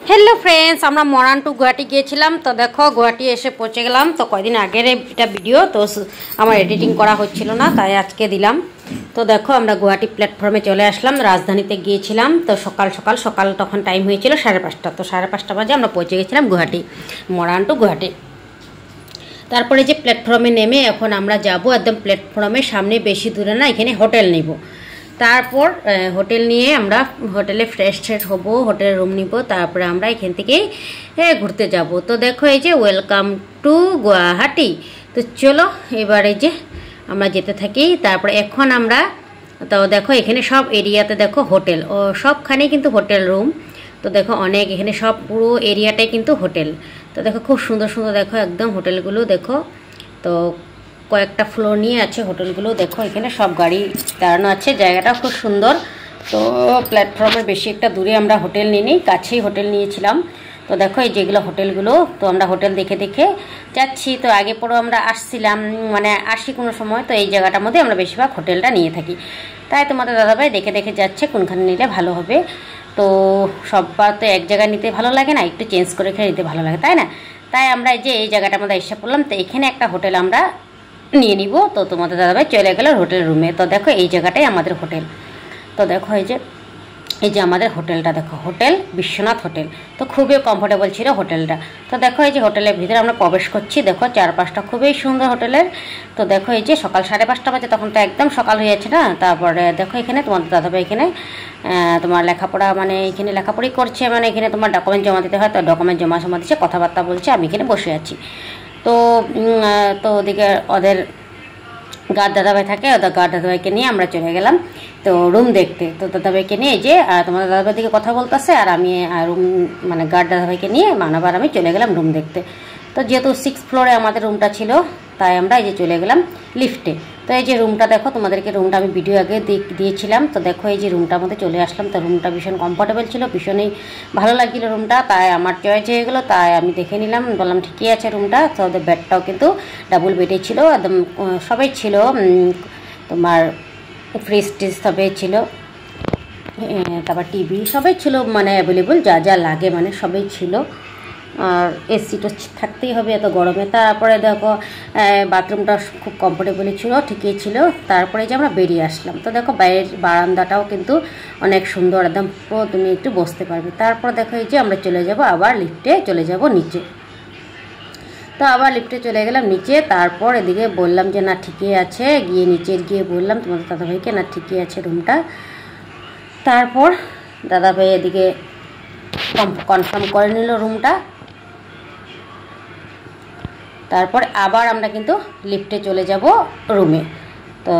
Hello friends আমরা Moran two Guwahati গিয়েছিলাম। তো দেখো গুয়াহাটি এসে পৌঁছে গেলাম। তো কয়েকদিন আগের এটা ভিডিও তো আমার এডিটিং করা হচ্ছিল না, তাই আজকে দিলাম। তো দেখো আমরা গুয়াহাটি প্ল্যাটফর্মে চলে আসলাম। রাজধানীতে গিয়েছিলাম। তো সকাল তখন টাইম হয়েছিল 5:30। তো 5:30 বাজে আমরা পৌঁছে গেছিলাম গুয়াহাটি, মরান টু গুয়াহাটি। তারপরে যে প্ল্যাটফর্মে নেমে এখন আমরা যাব একদম প্ল্যাটফর্মের সামনে, বেশি দূরে না, এখানে হোটেল নেব। তারপর হোটেল নিয়ে আমরা হোটেলে ফ্রেশ হব, হোটেলে রুম নিব, তারপরে আমরা এখান থেকে ঘুরতে যাব। তো দেখো এই যে ওয়েলকাম টু গুয়াহাটি। তো চলো এবারে যে আমরা যেতে থাকি। তারপরে এখন আমরা তো দেখো এখানে সব এরিয়াতে দেখো হোটেল, ও সবখানে কিন্তু হোটেল রুম। তো দেখো অনেক এখানে সব পুরো এরিয়াটাই কিন্তু হোটেল। তো দেখো খুব সুন্দর সুন্দর দেখো একদম হোটেলগুলো দেখো। তো কয়েকটা ফ্লোর নিয়ে আছে হোটেলগুলো। দেখো এখানে সব গাড়ি দাঁড়ানো আছে, জায়গাটা খুব সুন্দর। তো প্ল্যাটফর্মের বেশি একটা দূরে আমরা হোটেল নিই, কাছেই হোটেল নিয়েছিলাম। তো দেখো এই যেগুলো হোটেলগুলো, তো আমরা হোটেল দেখে দেখে যাচ্ছি। তো আগে পরেও আমরা আসছিলাম, মানে আসি কোনো সময়, তো এই জায়গাটার মধ্যে আমরা বেশিরভাগ হোটেলটা নিয়ে থাকি। তাই তোমাদের দাদাভাই দেখে দেখে যাচ্ছে কোনখানে নিলে ভালো হবে। তো সববার তো এক জায়গায় নিতে ভালো লাগে না, একটু চেঞ্জ করে খেয়ে নিতে ভালো লাগে, তাই না? তাই আমরা এই যে এই জায়গাটার মধ্যে এসে পড়লাম। তো এখানে একটা হোটেল আমরা নিয়ে নিব। তো তোমাদের দাদাভাই চলে গেল হোটেল রুমে। তো দেখো এই জায়গাটাই আমাদের হোটেল। তো দেখো এই যে আমাদের হোটেলটা দেখো, হোটেল বিশ্বনাথ হোটেল। তো খুবই কমফোর্টেবল ছিল হোটেলটা। তো দেখো এই যে হোটেলের ভিতরে আমরা প্রবেশ করছি। দেখো চারপাশটা খুবই সুন্দর হোটেলের। তো দেখো এই যে সকাল 5:30 বাজে, তখন তো একদম সকাল হয়ে যাচ্ছে না। তারপরে দেখো এখানে তোমাদের দাদাভাই এখানে তোমার লেখাপড়া, মানে এখানে লেখাপড়াই করছে, মানে এখানে তোমার ডকুমেন্ট জমা দিতে হয়। তো ডকুমেন্ট জমা দিচ্ছে, কথাবার্তা বলছে, আমি এখানে বসে আছি। তো ওদিকে ওদের গার্ড দাদাভাই থাকে, ওদের গার্ড দাদাভাইকে নিয়ে আমরা চলে গেলাম তো রুম দেখতে। তো দাদাভাইকে নিয়ে যে তোমাদের দাদাভাই দিকে কথা বলতেছে, আর আমি রুম মানে গার্ড দাদাভাইকে নিয়ে মানবার আমি চলে গেলাম রুম দেখতে। তো যেহেতু 6th ফ্লোরে আমাদের রুমটা ছিল, তাই আমরা এই যে চলে গেলাম লিফটে। তো এই যে রুমটা দেখো, তোমাদেরকে রুমটা আমি ভিডিও আগে দিয়েছিলাম। তো দেখো এই যে রুমটার মধ্যে চলে আসলাম। তো রুমটা ভীষণ কমফোর্টেবল ছিল, ভীষণই ভালো লাগছিল রুমটা, তাই আমার চয়েস হয়ে গেলো। তাই আমি দেখে নিলাম, বললাম ঠিকই আছে রুমটা। তো ওদের বেডটাও কিন্তু ডাবল বেডে ছিল, একদম সবাই ছিল, তোমার ফ্রিজ টিজ সবাই ছিল, তারপর টিভি সবাই ছিল, মানে অ্যাভেলেবল যা যা লাগে মানে সবাই ছিল। আর এসি তো থাকতেই হবে এত গরমে। তারপরে দেখো বাথরুমটা খুব কমফোর্টেবলই ছিল, ঠিকই ছিল। তারপরে যে আমরা বেরিয়ে আসলাম। তো দেখো বাইরের বারান্দাটাও কিন্তু অনেক সুন্দর, একদম পুরো তুমি একটু বসতে পারবে। তারপর দেখো এই যে আমরা চলে যাব আবার লিফটে, চলে যাব নিচে। তো আবার লিফটে চলে গেলাম নিচে। তারপর এদিকে বললাম যে না ঠিকই আছে, গিয়ে নিচে গিয়ে বললাম তোমাদের দাদাভাইকে না ঠিকই আছে রুমটা। তারপর দাদাভাই এদিকে কনফার্ম করে নিল রুমটা। তারপর আবার আমরা কিন্তু লিফটে চলে যাব রুমে। তো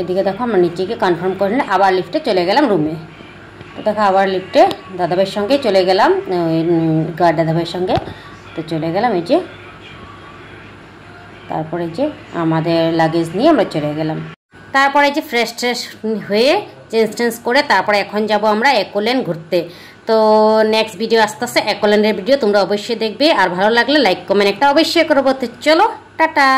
এদিকে দেখো আমরা নিচে গিয়ে কনফার্ম করে নিলে আবার লিফটে চলে গেলাম রুমে। তো দেখো আবার লিফটে দাদাভাইয়ের সঙ্গে চলে গেলাম, গার্ড দাদাভাইয়ের সঙ্গে। তো চলে গেলাম এই যে, তারপরে যে আমাদের লাগেজ নিয়ে আমরা চলে গেলাম। তারপরে যে ফ্রেশ হয়ে চেঞ্জ করে তারপরে এখন যাব আমরা একোল্যান্ড ঘুরতে। তো নেক্সট ভিডিও আসতে আসতে একোল্যান্ডের ভিডিও তোমরা অবশ্যই দেখবে, আর ভালো লাগলে লাইক কমেন্ট একটা অবশ্যই করবো। তো চলো টাটা।